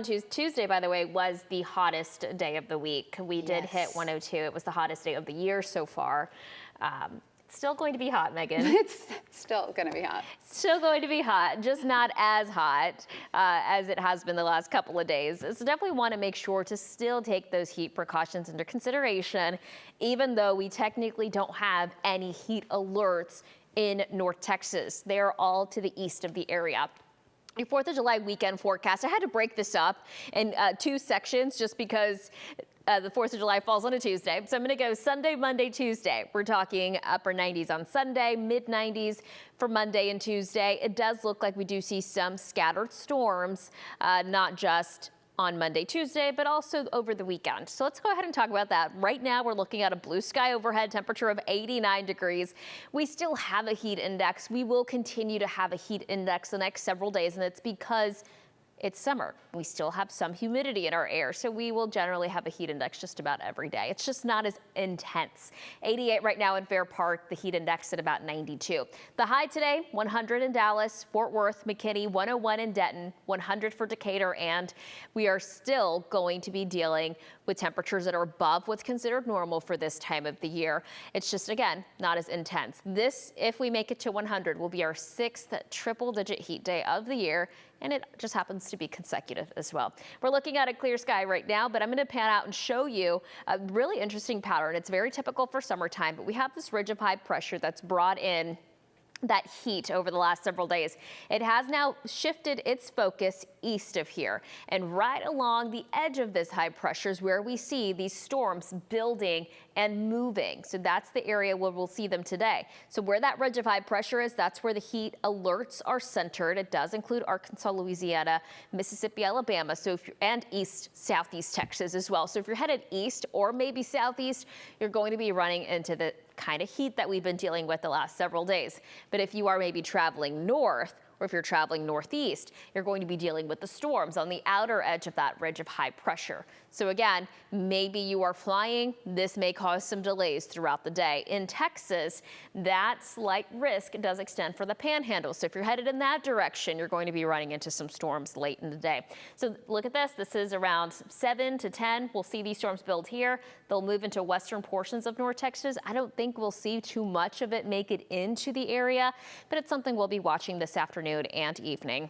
Tuesday, by the way, was the hottest day of the week. We did hit 102. It was the hottest day of the year so far. It's still going to be hot, Megan. It's still going to be hot. Still going to be hot, just not as hot as it has been the last couple of days. So definitely want to make sure to still take those heat precautions into consideration, even though we technically don't have any heat alerts in North Texas. They are all to the east of the area. Your 4th of July weekend forecast, I had to break this up in two sections just because the 4th of July falls on a Tuesday. So I'm going to go Sunday, Monday, Tuesday. We're talking upper 90s on Sunday, mid 90s for Monday and Tuesday. It does look like we do see some scattered storms, not just on Monday, Tuesday, but also over the weekend. So let's go ahead and talk about that. Right now, we're looking at a blue sky overhead, temperature of 89 degrees. We still have a heat index. We will continue to have a heat index the next several days, and it's because it's summer. We still have some humidity in our air, so we will generally have a heat index just about every day. It's just not as intense. 88 right now in Fair Park, the heat index at about 92. The high today, 100 in Dallas, Fort Worth, McKinney, 101 in Denton, 100 for Decatur, and we are still going to be dealing with temperatures that are above what's considered normal for this time of the year. It's just, again, not as intense. This, if we make it to 100, will be our 6th triple-digit heat day of the year, and it just happens to be consecutive as well. We're looking at a clear sky right now, but I'm going to pan out and show you a really interesting pattern. It's very typical for summertime, but we have this ridge of high pressure that's brought in that heat over the last several days. It has now shifted its focus east of here, and right along the edge of this high pressure is where we see these storms building and moving. So that's the area where we'll see them today. So where that ridge of high pressure is, that's where the heat alerts are centered. It does include Arkansas, Louisiana, Mississippi, Alabama, so if you're, and east, southeast Texas as well. So if you're headed east or maybe southeast, you're going to be running into the kind of heat that we've been dealing with the last several days. But if you are maybe traveling north, or if you're traveling northeast, you're going to be dealing with the storms on the outer edge of that ridge of high pressure. So again, maybe you are flying. This may cause some delays throughout the day. In Texas, that slight risk does extend for the panhandle. So if you're headed in that direction, you're going to be running into some storms late in the day. So look at this. This is around 7 to 10. We'll see these storms build here. They'll move into western portions of North Texas. I don't think we'll see too much of it make it into the area, but it's something we'll be watching this afternoon and evening.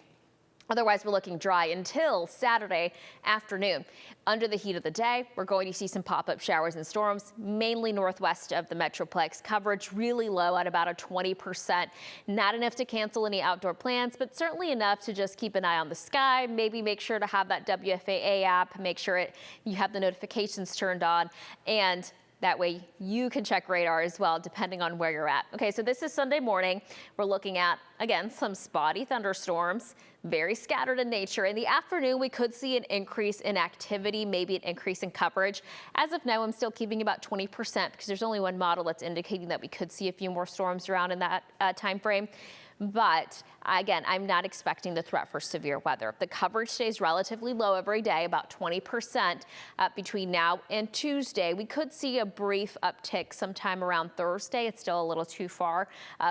Otherwise, we're looking dry until Saturday afternoon. Under the heat of the day, we're going to see some pop-up showers and storms, mainly northwest of the Metroplex. Coverage really low at about a 20%. Not enough to cancel any outdoor plans, but certainly enough to just keep an eye on the sky. Maybe make sure to have that WFAA app, make sure you have the notifications turned on, and that way you can check radar as well, depending on where you're at. Okay, so this is Sunday morning. We're looking at, again, some spotty thunderstorms, very scattered in nature. In the afternoon, we could see an increase in activity, maybe an increase in coverage. As of now, I'm still keeping about 20% because there's only one model that's indicating that we could see a few more storms around in that time frame. But again, I'm not expecting the threat for severe weather. The coverage stays relatively low every day, about 20% between now and Tuesday. We could see a brief uptick sometime around Thursday. It's still a little too far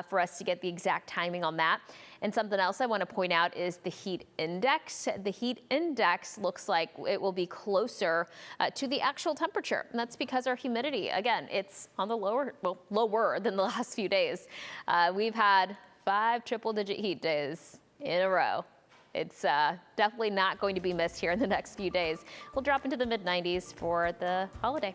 for us to get the exact timing on that. And something else I want to point out is the heat index. The heat index looks like it will be closer to the actual temperature. And that's because our humidity, again, it's on the lower than the last few days. We've had 5 triple-digit heat days in a row. It's definitely not going to be missed here in the next few days. We'll drop into the mid-90s for the holiday.